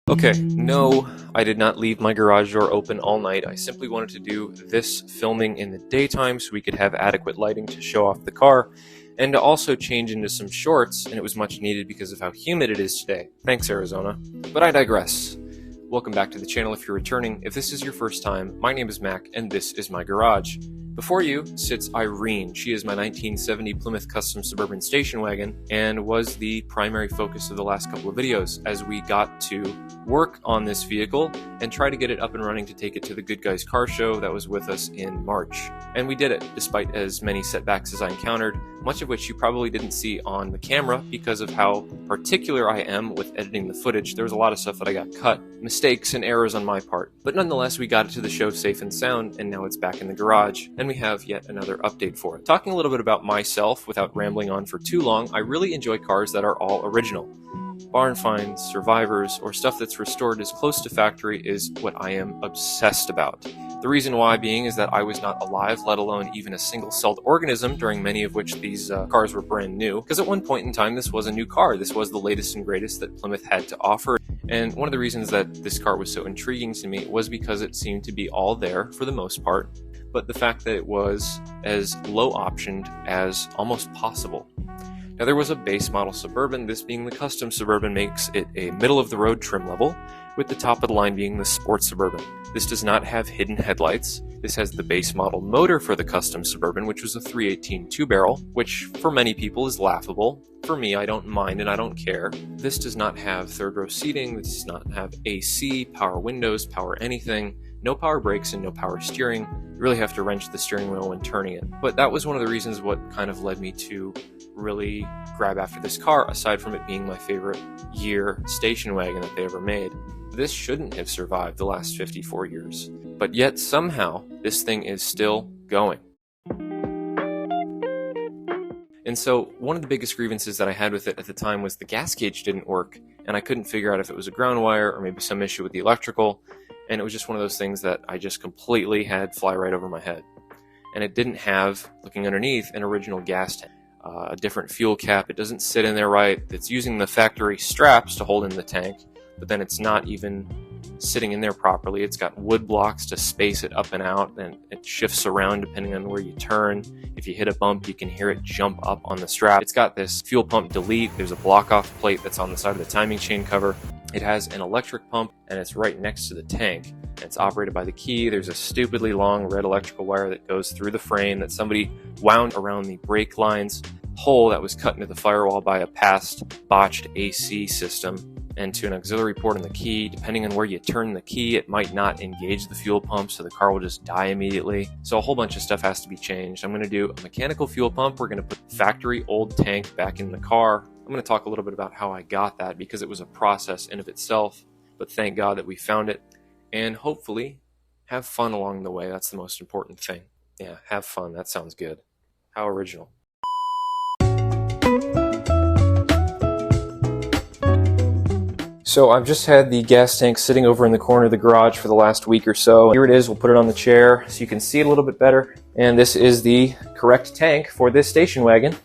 Okay, no, I did not leave my garage door open all night. I simply wanted to do this filming in the daytime so we could have adequate lighting to show off the car, and to also change into some shorts, and it was much needed because of how humid it is today. Thanks, Arizona. But I digress. Welcome back to the channel if you're returning. If this is your first time, my name is Mac, and this is my garage. Before you sits Irene. She is my 1970 Plymouth Custom Suburban station wagon and was the primary focus of the last couple of videos as we got to work on this vehicle and try to get it up and running to take it to the Good Guys car show that was with us in March. And we did it, despite as many setbacks as I encountered, much of which you probably didn't see on the camera because of how particular I am with editing the footage. There was a lot of stuff that I got cut, mistakes and errors on my part. But nonetheless, we got it to the show safe and sound, and now it's back in the garage, and we have yet another update for it. Talking a little bit about myself without rambling on for too long, I really enjoy cars that are all original. Barn finds, survivors, or stuff that's restored as close to factory is what I am obsessed about. The reason why being is that I was not alive, let alone even a single-celled organism, during many of which these cars were brand new, because at one point in time this was a new car. This was the latest and greatest that Plymouth had to offer. And one of the reasons that this car was so intriguing to me was because it seemed to be all there for the most part, but the fact that it was as low optioned as almost possible. Now there was a base model Suburban, this being the Custom Suburban makes it a middle-of-the-road trim level, with the top of the line being the Sport Suburban. This does not have hidden headlights. This has the base model motor for the Custom Suburban, which was a 318 two-barrel, which for many people is laughable. For me, I don't mind and I don't care. This does not have third-row seating, this does not have AC, power windows, power anything, no power brakes and no power steering. You really have to wrench the steering wheel when turning it. But that was one of the reasons what kind of led me to really grab after this car, aside from it being my favorite year station wagon that they ever made. This shouldn't have survived the last 54 years, but yet somehow this thing is still going. And so one of the biggest grievances that I had with it at the time was the gas gauge didn't work, and I couldn't figure out if it was a ground wire or maybe some issue with the electrical, and it was just one of those things that I just completely had fly right over my head. And it didn't have, looking underneath, an original gas tank. A different fuel cap, it doesn't sit in there right, it's using the factory straps to hold in the tank, but then it's not even sitting in there properly. It's got wood blocks to space it up and out, and it shifts around depending on where you turn. If you hit a bump, you can hear it jump up on the strap. It's got this fuel pump delete, there's a block off plate that's on the side of the timing chain cover. It has an electric pump, and it's right next to the tank. It's operated by the key. There's a stupidly long red electrical wire that goes through the frame that somebody wound around the brake lines hole that was cut into the firewall by a past botched AC system, and to an auxiliary port on the key. Depending on where you turn the key, it might not engage the fuel pump, so the car will just die immediately. So a whole bunch of stuff has to be changed. I'm going to do a mechanical fuel pump. We're going to put the factory old tank back in the car. I'm going to talk a little bit about how I got that, because it was a process in of itself, but thank God that we found it, and hopefully have fun along the way. That's the most important thing. Yeah, have fun. That sounds good. How original. So I've just had the gas tank sitting over in the corner of the garage for the last week or so. Here it is. We'll put it on the chair so you can see it a little bit better. And this is the correct tank for this station wagon.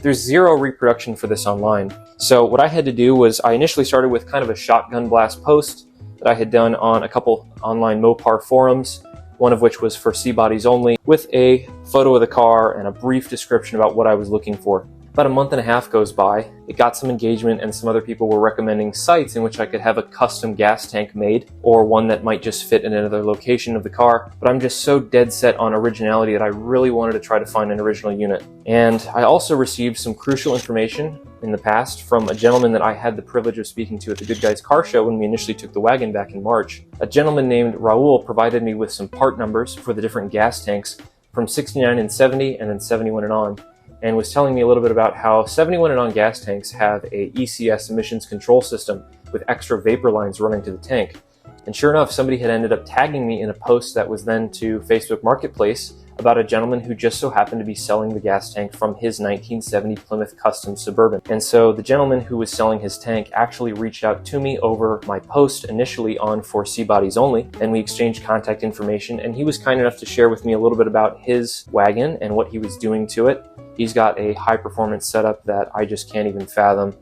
There's zero reproduction for this online. So what I had to do was I initially started with kind of a shotgun blast post that I had done on a couple online Mopar forums, one of which was for C-bodies only, with a photo of the car and a brief description about what I was looking for. About a month and a half goes by, it got some engagement, and some other people were recommending sites in which I could have a custom gas tank made, or one that might just fit in another location of the car. But I'm just so dead set on originality that I really wanted to try to find an original unit. And I also received some crucial information in the past from a gentleman that I had the privilege of speaking to at the Good Guys car show when we initially took the wagon back in March. A gentleman named Raul provided me with some part numbers for the different gas tanks from 69 and 70 and then 71 and on, and was telling me a little bit about how 71 and on gas tanks have a ECS emissions control system with extra vapor lines running to the tank. And sure enough, somebody had ended up tagging me in a post that was then to Facebook Marketplace about a gentleman who just so happened to be selling the gas tank from his 1970 Plymouth Custom Suburban. And so the gentleman who was selling his tank actually reached out to me over my post initially on For Sea Bodies Only, and we exchanged contact information, and he was kind enough to share with me a little bit about his wagon and what he was doing to it. He's got a high performance setup that I just can't even fathom.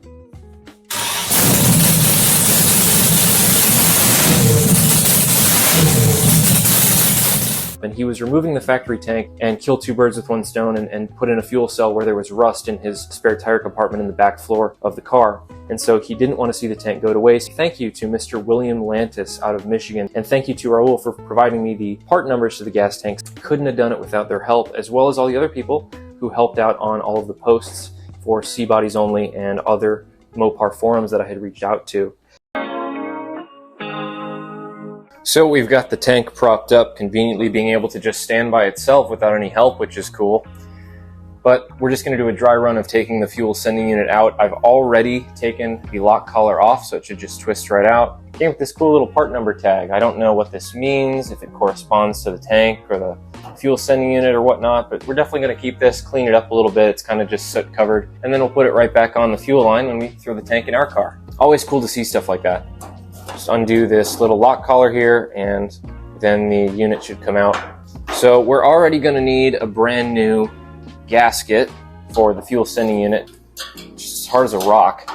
And he was removing the factory tank and kill two birds with one stone and put in a fuel cell where there was rust in his spare tire compartment in the back floor of the car. And so he didn't want to see the tank go to waste. Thank you to Mr. William Lantis out of Michigan, and thank you to Raul for providing me the part numbers to the gas tanks. Couldn't have done it without their help, as well as all the other people who helped out on all of the posts for Sea Bodies Only and other Mopar forums that I had reached out to. So we've got the tank propped up, conveniently being able to just stand by itself without any help, which is cool. But we're just going to do a dry run of taking the fuel sending unit out. I've already taken the lock collar off, so it should just twist right out. Came with this cool little part number tag. I don't know what this means, if it corresponds to the tank or the fuel sending unit or whatnot, but we're definitely going to keep this, clean it up a little bit. It's kind of just soot covered, and then we'll put it right back on the fuel line when we throw the tank in our car. Always cool to see stuff like that. Just undo this little lock collar here, and then the unit should come out. So we're already going to need a brand new gasket for the fuel sending unit, which is as hard as a rock.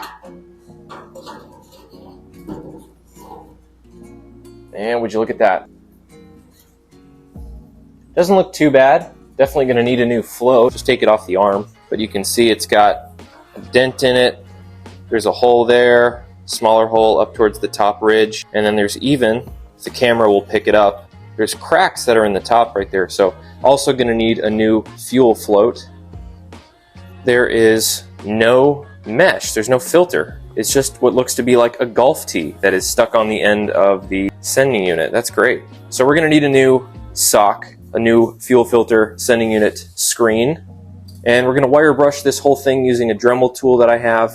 And would you look at that? Doesn't look too bad. Definitely going to need a new float. Just take it off the arm, but you can see it's got a dent in it. There's a hole there. Smaller hole up towards the top ridge, and then there's even, the camera will pick it up, there's cracks that are in the top right there. So also going to need a new fuel float. There is no mesh, there's no filter. It's just what looks to be like a golf tee that is stuck on the end of the sending unit. That's great. So we're going to need a new sock, a new fuel filter sending unit screen, and we're going to wire brush this whole thing using a Dremel tool that I have.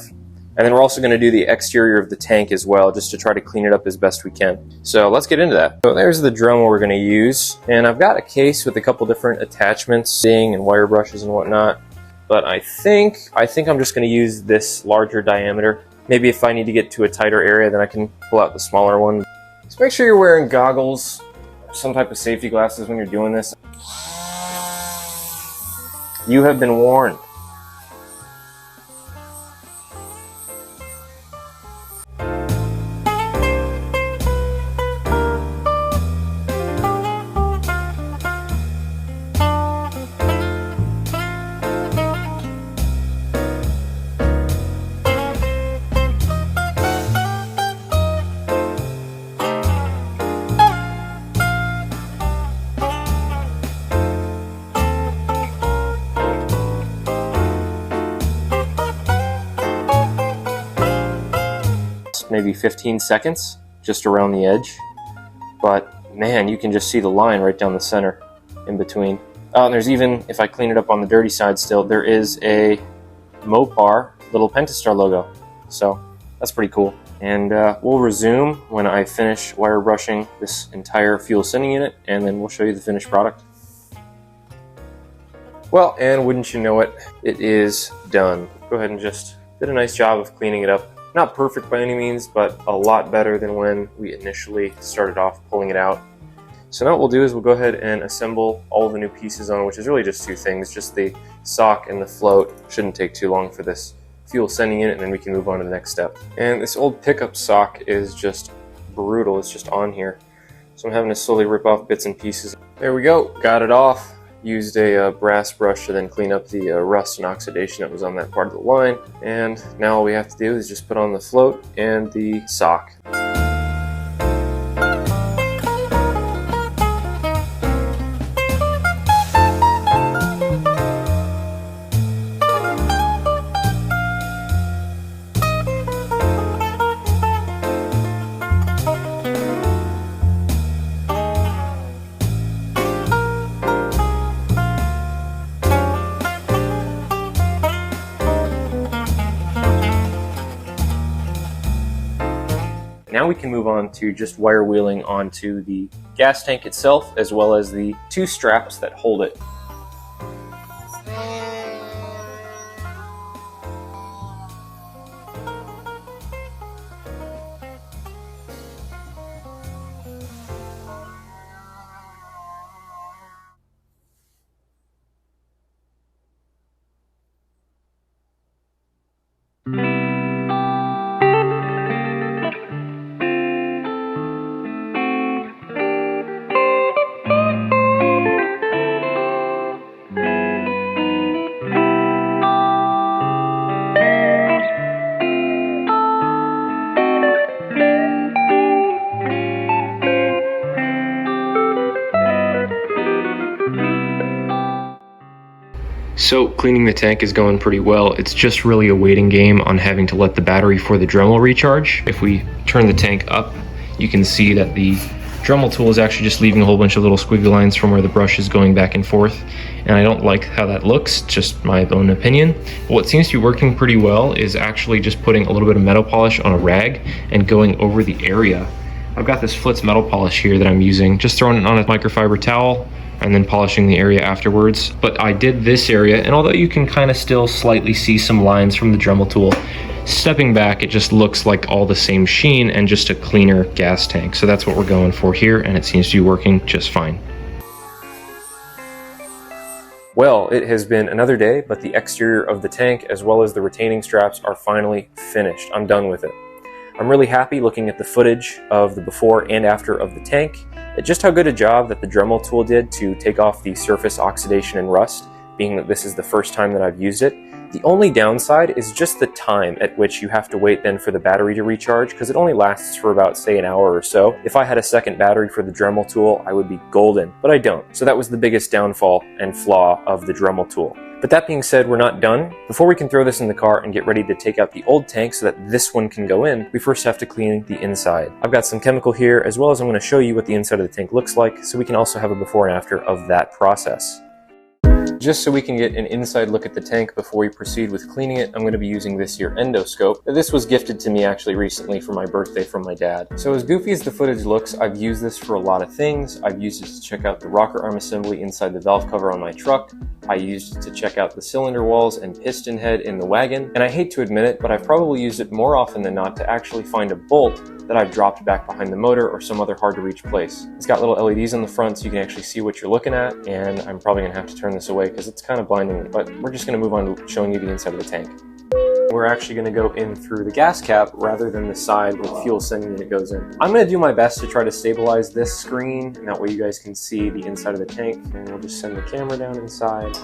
And then we're also going to do the exterior of the tank as well, just to try to clean it up as best we can. So let's get into that. So there's the Dremel we're going to use. And I've got a case with a couple different attachments, and wire brushes and whatnot. But I think I'm just going to use this larger diameter. Maybe if I need to get to a tighter area, then I can pull out the smaller one. So make sure you're wearing goggles, some type of safety glasses when you're doing this. You have been warned. Maybe 15 seconds just around the edge, but man, you can just see the line right down the center in between. And there's even, if I clean it up on the dirty side still, there is a Mopar little Pentastar logo, so that's pretty cool. And we'll resume when I finish wire brushing this entire fuel sending unit, and then we'll show you the finished product. Well, and wouldn't you know it, it is done. Go ahead and just did a nice job of cleaning it up. Not perfect by any means, but a lot better than when we initially started off pulling it out. So now what we'll do is we'll go ahead and assemble all the new pieces on, which is really just two things, just the sock and the float. Shouldn't take too long for this fuel sending unit, and then we can move on to the next step. And this old pickup sock is just brutal, it's just on here. So I'm having to slowly rip off bits and pieces. There we go, got it off. Used a brass brush to then clean up the rust and oxidation that was on that part of the line. And now all we have to do is just put on the float and the sock. Now we can move on to just wire wheeling onto the gas tank itself, as well as the two straps that hold it. So cleaning the tank is going pretty well. It's just really a waiting game on having to let the battery for the Dremel recharge. If we turn the tank up, you can see that the Dremel tool is actually just leaving a whole bunch of little squiggly lines from where the brush is going back and forth. And I don't like how that looks, just my own opinion. But what seems to be working pretty well is actually just putting a little bit of metal polish on a rag and going over the area. I've got this Flitz metal polish here that I'm using, just throwing it on a microfiber towel and then polishing the area afterwards. But I did this area, and although you can kind of still slightly see some lines from the Dremel tool, stepping back, it just looks like all the same sheen and just a cleaner gas tank. So that's what we're going for here, and it seems to be working just fine. Well, it has been another day, but the exterior of the tank as well as the retaining straps are finally finished. I'm done with it. I'm really happy looking at the footage of the before and after of the tank, at just how good a job that the Dremel tool did to take off the surface oxidation and rust, being that this is the first time that I've used it. The only downside is just the time at which you have to wait then for the battery to recharge, because it only lasts for about, say, an hour or so. If I had a second battery for the Dremel tool, I would be golden, but I don't. So that was the biggest downfall and flaw of the Dremel tool. But that being said, we're not done. Before we can throw this in the car and get ready to take out the old tank so that this one can go in, we first have to clean the inside. I've got some chemical here, as well as I'm going to show you what the inside of the tank looks like, so we can also have a before and after of that process. Just so we can get an inside look at the tank before we proceed with cleaning it, I'm going to be using this here endoscope. This was gifted to me actually recently for my birthday from my dad. So as goofy as the footage looks, I've used this for a lot of things. I've used it to check out the rocker arm assembly inside the valve cover on my truck. I used it to check out the cylinder walls and piston head in the wagon. And I hate to admit it, but I've probably used it more often than not to actually find a bolt that I've dropped back behind the motor or some other hard to reach place. It's got little LEDs on the front so you can actually see what you're looking at, and I'm probably gonna have to turn this away because it's kind of blinding, but we're just gonna move on to showing you the inside of the tank. We're actually gonna go in through the gas cap rather than the side where the fuel sending unit goes in. I'm gonna do my best to try to stabilize this screen, and that way you guys can see the inside of the tank, and we'll just send the camera down inside.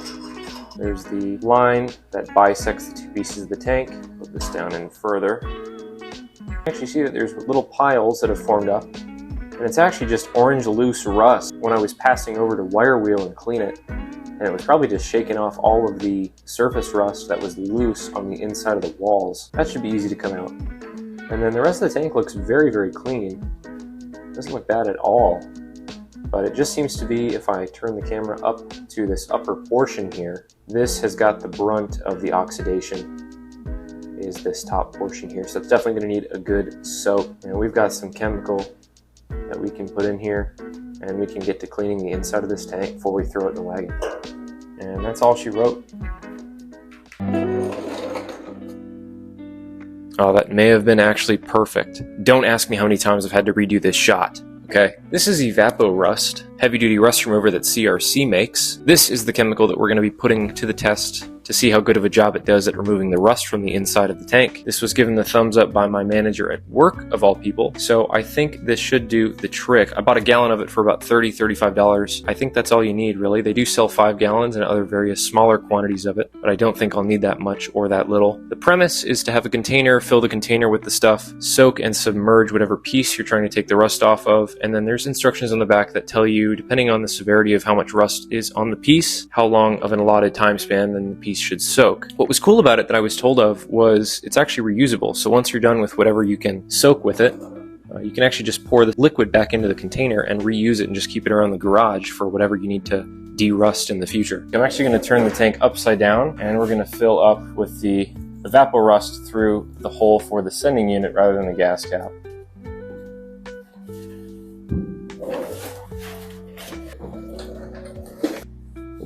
There's the line that bisects the two pieces of the tank. Put this down in further. You actually see that there's little piles that have formed up, and it's actually just orange loose rust when I was passing over to wire wheel and clean it, and it was probably just shaking off all of the surface rust that was loose on the inside of the walls. That should be easy to come out. And then the rest of the tank looks very, very clean. Doesn't look bad at all, but it just seems to be, if I turn the camera up to this upper portion here, this has got the brunt of the oxidation, is this top portion here. So it's definitely going to need a good soak. And we've got some chemical that we can put in here, and we can get to cleaning the inside of this tank before we throw it in the wagon. And that's all she wrote. Oh, that may have been actually perfect. Don't ask me how many times I've had to redo this shot. Okay, this is Evapo Rust, heavy-duty rust remover that CRC makes. This is the chemical that we're going to be putting to the test to see how good of a job it does at removing the rust from the inside of the tank. This was given the thumbs up by my manager at work, of all people, so I think this should do the trick. I bought a gallon of it for about $30, $35. I think that's all you need, really. They do sell 5 gallons and other various smaller quantities of it, but I don't think I'll need that much or that little. The premise is to have a container, fill the container with the stuff, soak and submerge whatever piece you're trying to take the rust off of, and then there's instructions on the back that tell you, depending on the severity of how much rust is on the piece, how long of an allotted time span then the piece should soak. What was cool about it that I was told of was it's actually reusable. So once you're done with whatever you can soak with it, you can actually just pour the liquid back into the container and reuse it and just keep it around the garage for whatever you need to de-rust in the future. I'm actually going to turn the tank upside down, and we're going to fill up with the Evapo Rust through the hole for the sending unit rather than the gas cap.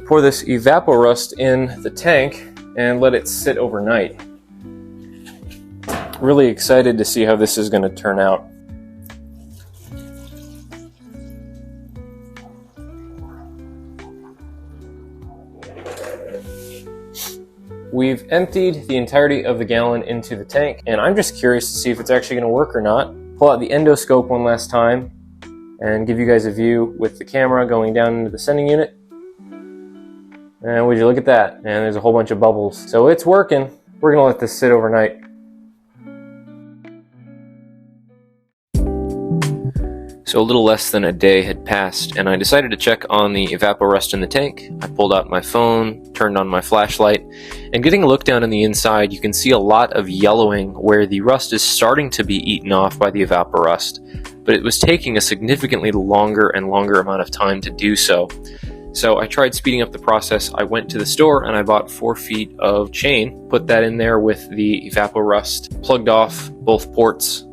Pour this Evapo Rust in the tank and let it sit overnight. Really excited to see how this is going to turn out. We've emptied the entirety of the gallon into the tank, and I'm just curious to see if it's actually going to work or not. Pull out the endoscope one last time and give you guys a view with the camera going down into the sending unit. And would you look at that? And there's a whole bunch of bubbles. So it's working. We're gonna let this sit overnight. So a little less than a day had passed, and I decided to check on the evaporust in the tank. I pulled out my phone, turned on my flashlight, and getting a look down on the inside, you can see a lot of yellowing where the rust is starting to be eaten off by the evaporust, but it was taking a significantly longer and longer amount of time to do so. So I tried speeding up the process. I went to the store and I bought 4 feet of chain, put that in there with the evaporust, plugged off both ports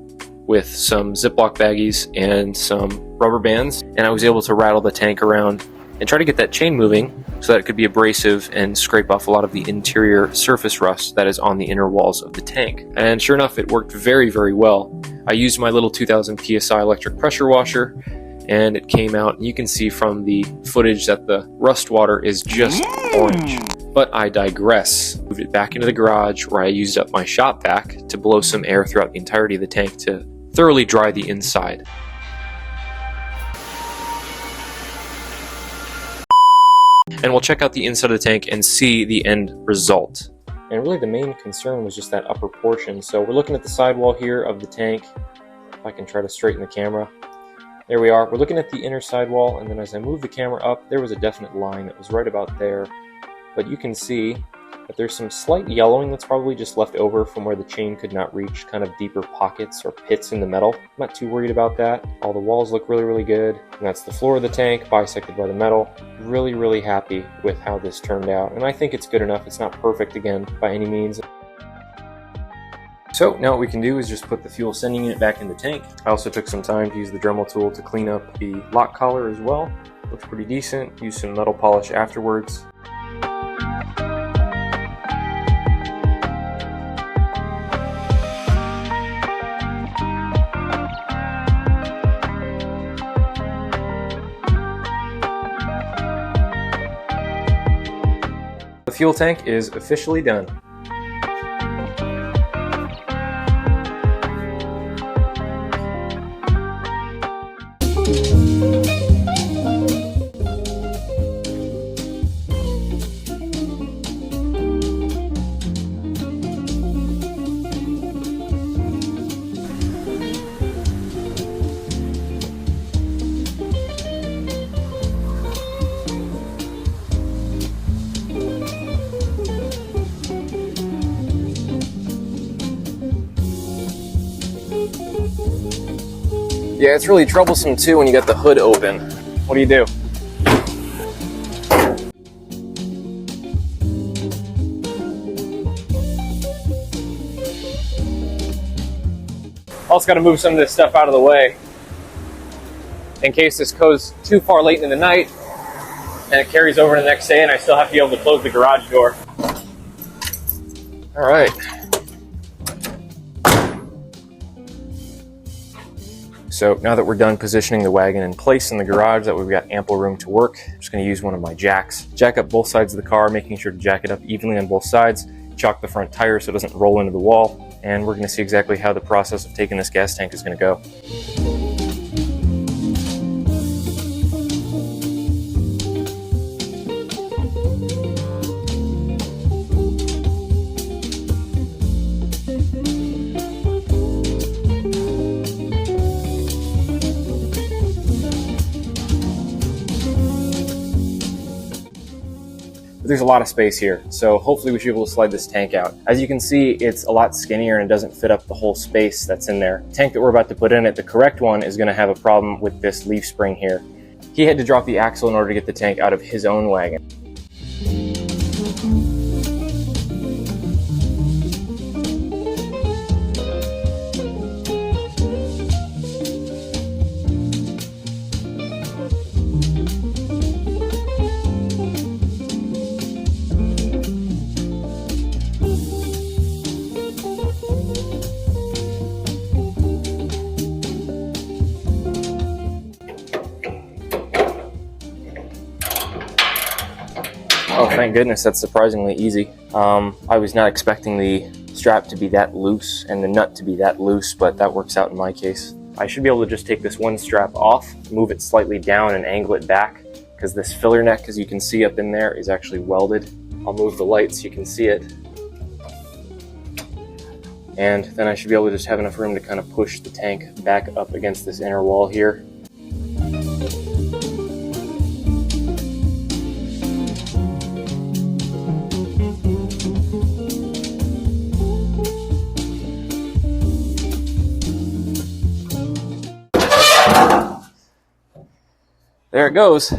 with some Ziploc baggies and some rubber bands, and I was able to rattle the tank around and try to get that chain moving so that it could be abrasive and scrape off a lot of the interior surface rust that is on the inner walls of the tank. And sure enough, it worked very, very well. I used my little 2000 PSI electric pressure washer, and it came out. You can see from the footage that the rust water is just orange. But I digress. Moved it back into the garage where I used up my shop vac to blow some air throughout the entirety of the tank to thoroughly dry the inside. And we'll check out the inside of the tank and see the end result. And really the main concern was just that upper portion. So we're looking at the sidewall here of the tank. If I can try to straighten the camera. There we are. We're looking at the inner sidewall, and then as I move the camera up, there was a definite line that was right about there. But you can see that there's some slight yellowing that's probably just left over from where the chain could not reach, kind of deeper pockets or pits in the metal. I'm not too worried about that. All the walls look really, really good. And that's the floor of the tank, bisected by the metal. Really, really happy with how this turned out. And I think it's good enough. It's not perfect, again, by any means. So now what we can do is just put the fuel sending unit back in the tank. I also took some time to use the Dremel tool to clean up the lock collar as well. Looks pretty decent. Use some metal polish afterwards. The fuel tank is officially done. Yeah, it's really troublesome too when you got the hood open. What do you do? Also got to move some of this stuff out of the way in case this goes too far late in the night and it carries over to the next day and I still have to be able to close the garage door. All right. So now that we're done positioning the wagon in place in the garage, that we've got ample room to work, I'm just going to use one of my jacks. Jack up both sides of the car, making sure to jack it up evenly on both sides. Chock the front tire so it doesn't roll into the wall. And we're going to see exactly how the process of taking this gas tank is going to go. There's a lot of space here, so hopefully we should be able to slide this tank out. As you can see, it's a lot skinnier and it doesn't fit up the whole space that's in there. The tank that we're about to put in it, the correct one, is going to have a problem with this leaf spring here. He had to drop the axle in order to get the tank out of his own wagon. Oh, thank goodness, that's surprisingly easy. I was not expecting the strap to be that loose and the nut to be that loose, but that works out in my case. I should be able to just take this one strap off, move it slightly down and angle it back, because this filler neck, as you can see up in there, is actually welded. I'll move the light so you can see it. And then I should be able to just have enough room to kind of push the tank back up against this inner wall here. there it goes.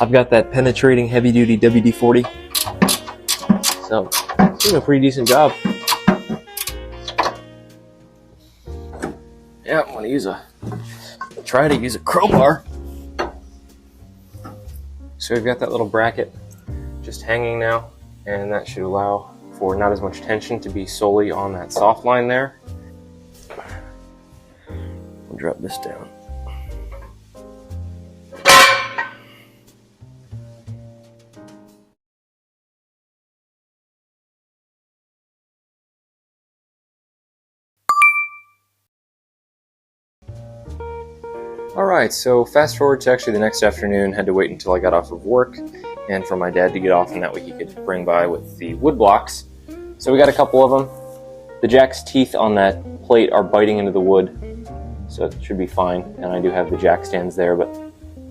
I've got that penetrating heavy-duty WD-40, so it's doing a pretty decent job. Yeah, I'm gonna try to use a crowbar. So we've got that little bracket just hanging now, and that should allow for not as much tension to be solely on that soft line there. We'll drop this down. Alright, so fast forward to actually the next afternoon. Had to wait until I got off of work and for my dad to get off, and that way he could bring by with the wood blocks. So we got a couple of them. The jack's teeth on that plate are biting into the wood, so it should be fine. And I do have the jack stands there, but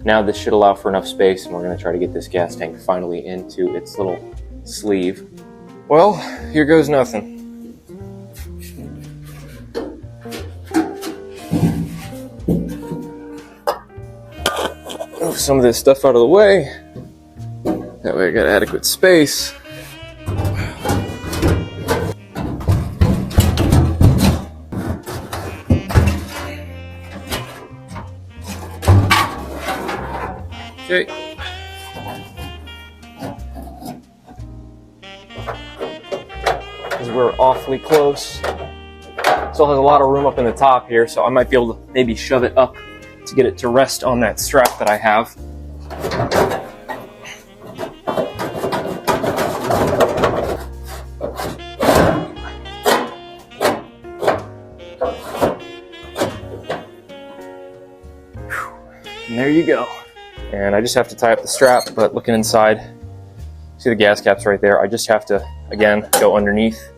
now this should allow for enough space, and we're going to try to get this gas tank finally into its little sleeve. Well, here goes nothing. Move some of this stuff out of the way. That way I got adequate space. Okay. Because we're awfully close. Still has a lot of room up in the top here, so I might be able to maybe shove it up to get it to rest on that strap that I have. And there you go. And I just have to tie up the strap, but looking inside, see the gas caps right there. I just have to, again, go underneath.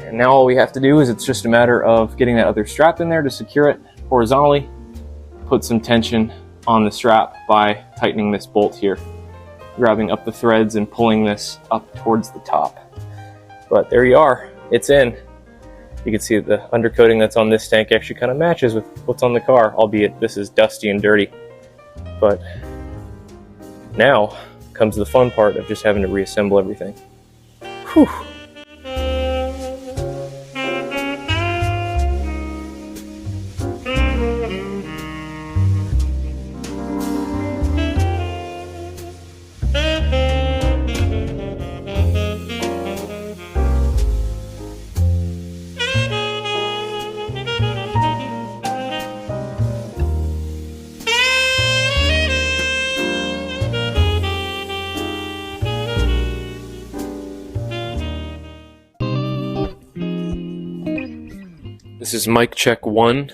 And now all we have to do is it's just a matter of getting that other strap in there to secure it horizontally. Put some tension on the strap by tightening this bolt here, grabbing up the threads and pulling this up towards the top. But there you are, it's in. You can see the undercoating that's on this tank actually kind of matches with what's on the car, albeit this is dusty and dirty. But now comes the fun part of just having to reassemble everything. Whew. This is mic check 1.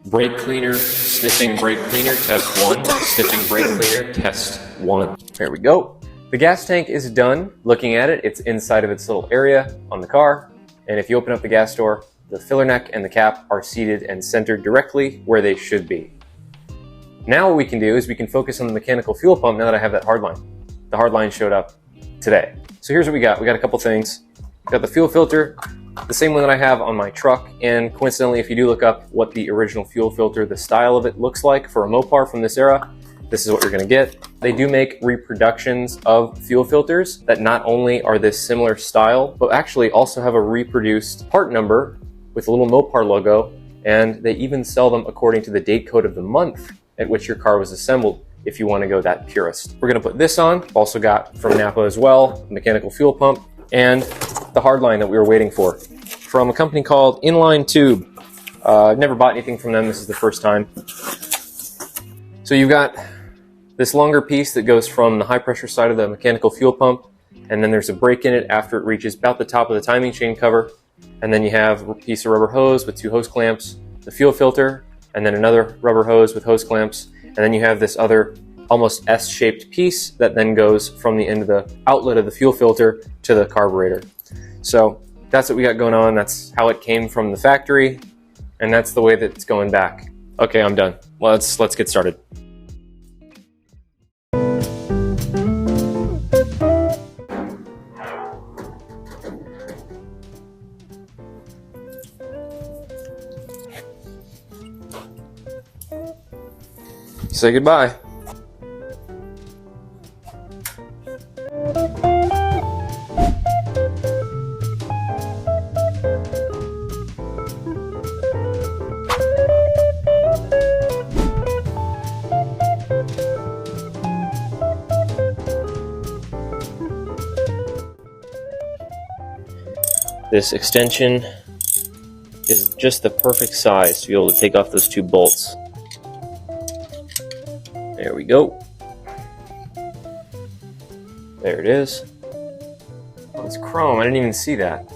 Brake cleaner, sniffing brake cleaner, test 1. Sniffing brake cleaner, test 1. There we go. The gas tank is done. Looking at it, it's inside of its little area on the car. And if you open up the gas door, the filler neck and the cap are seated and centered directly where they should be. Now what we can do is we can focus on the mechanical fuel pump now that I have that hard line. The hard line showed up today. So here's what we got. We got a couple things. We got the fuel filter, the same one that I have on my truck, and coincidentally, if you do look up what the original fuel filter, the style of it looks like for a Mopar from this era, this is what you're going to get. They do make reproductions of fuel filters that not only are this similar style, but actually also have a reproduced part number with a little Mopar logo, and they even sell them according to the date code of the month at which your car was assembled, if you want to go that purist. We're going to put this on. Also got from Napa as well, mechanical fuel pump, and the hard line that we were waiting for from a company called Inline Tube. I've never bought anything from them. This is the first time. So you've got this longer piece that goes from the high pressure side of the mechanical fuel pump, and then there's a break in it after it reaches about the top of the timing chain cover. And then you have a piece of rubber hose with 2 hose clamps, the fuel filter, and then another rubber hose with hose clamps. And then you have this other almost S-shaped piece that then goes from the end of the outlet of the fuel filter to the carburetor. So that's what we got going on. That's how it came from the factory, and that's the way that it's going back. Okay, I'm done. Let's get started. Say goodbye. This extension is just the perfect size to be able to take off those two bolts. There we go. There it is. Oh, it's chrome. I didn't even see that.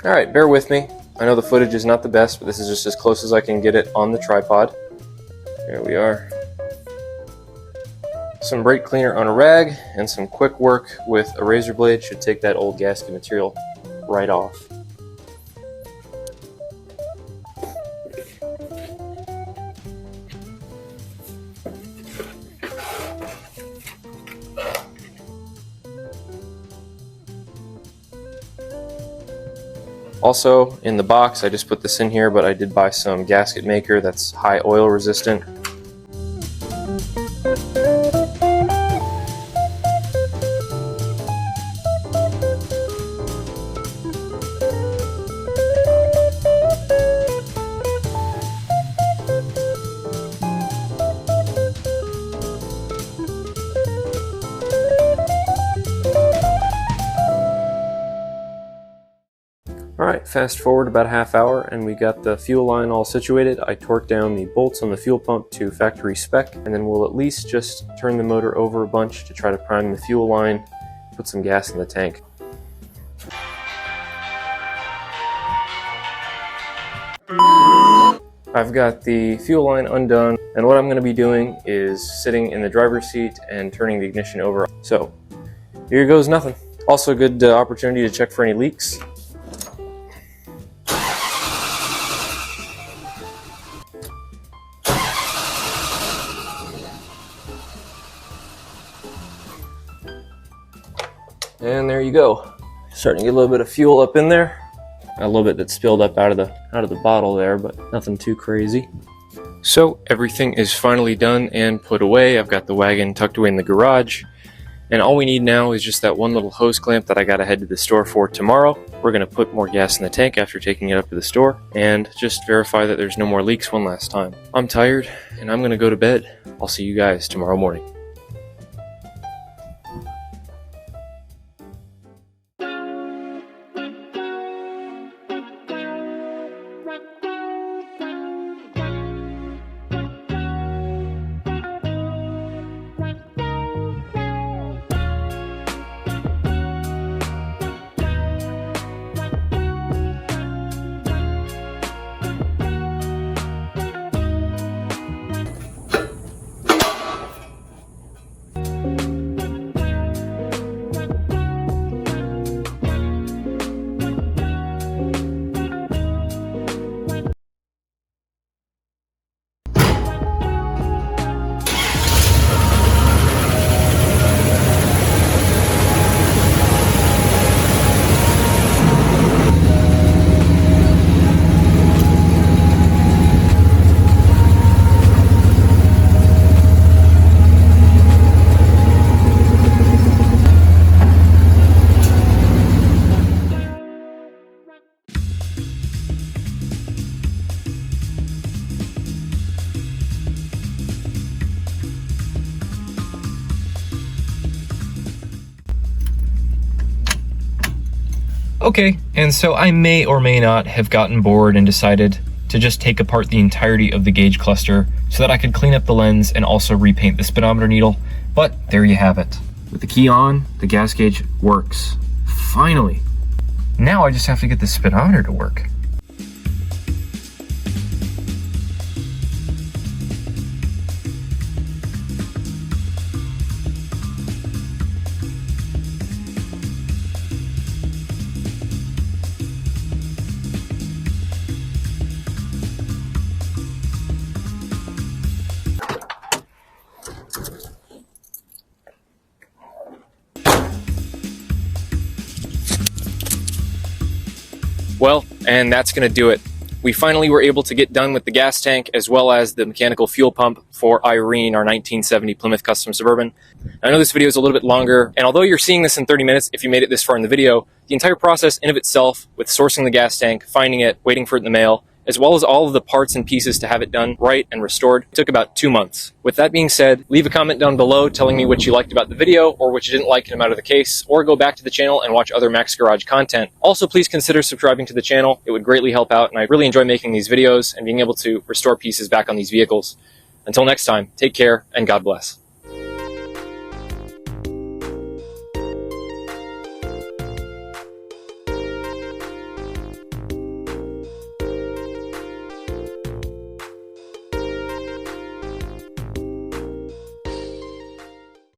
Alright, bear with me. I know the footage is not the best, but this is just as close as I can get it on the tripod. There we are. Some brake cleaner on a rag and some quick work with a razor blade should take that old gasket material right off. Also, in the box, I just put this in here, but I did buy some gasket maker that's high oil resistant. Alright, fast forward about a half hour and we got the fuel line all situated. I torqued down the bolts on the fuel pump to factory spec, and then we'll at least just turn the motor over a bunch to try to prime the fuel line, put some gas in the tank. I've got the fuel line undone, and what I'm going to be doing is sitting in the driver's seat and turning the ignition over. So, here goes nothing. Also a good opportunity to check for any leaks. And there you go. Starting to get a little bit of fuel up in there. A little bit that spilled up out of the bottle there, but nothing too crazy. So everything is finally done and put away. I've got the wagon tucked away in the garage. And all we need now is just that one little hose clamp that I gotta head to the store for tomorrow. We're gonna put more gas in the tank after taking it up to the store and just verify that there's no more leaks one last time. I'm tired and I'm gonna go to bed. I'll see you guys tomorrow morning. Okay, and so I may or may not have gotten bored and decided to just take apart the entirety of the gauge cluster so that I could clean up the lens and also repaint the speedometer needle, but there you have it. With the key on, the gas gauge works. Finally! Now I just have to get the speedometer to work. Well, and that's going to do it. we finally were able to get done with the gas tank as well as the mechanical fuel pump for Irene, our 1970 Plymouth Custom Suburban. I know this video is a little bit longer, and although you're seeing this in 30 minutes, if you made it this far in the video, the entire process in of itself, with sourcing the gas tank, finding it, waiting for it in the mail, as well as all of the parts and pieces to have it done right and restored, took about 2 months. With that being said, leave a comment down below telling me what you liked about the video or what you didn't like in out of the case, or go back to the channel and watch other Max Garage content. Also, please consider subscribing to the channel. It would greatly help out, and I really enjoy making these videos and being able to restore pieces back on these vehicles. Until next time, take care and God bless.